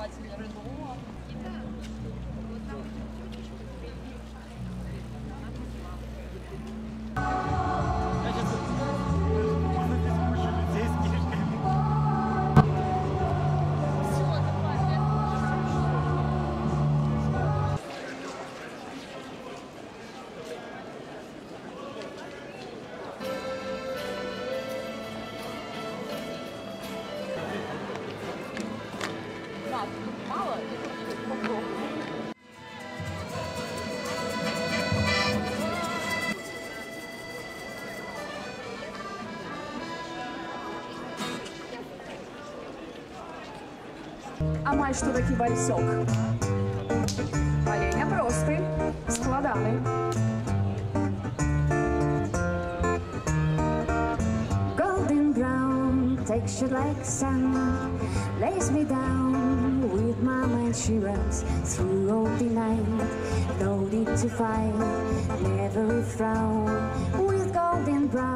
основатель Рено. Мало? Попробуй. А маєш що такий вальсок? Оленя простий, складаний. Golden brown, textured like sun, lays me down with mama and she runs through all the night. No need to fight, never a frown. With golden brown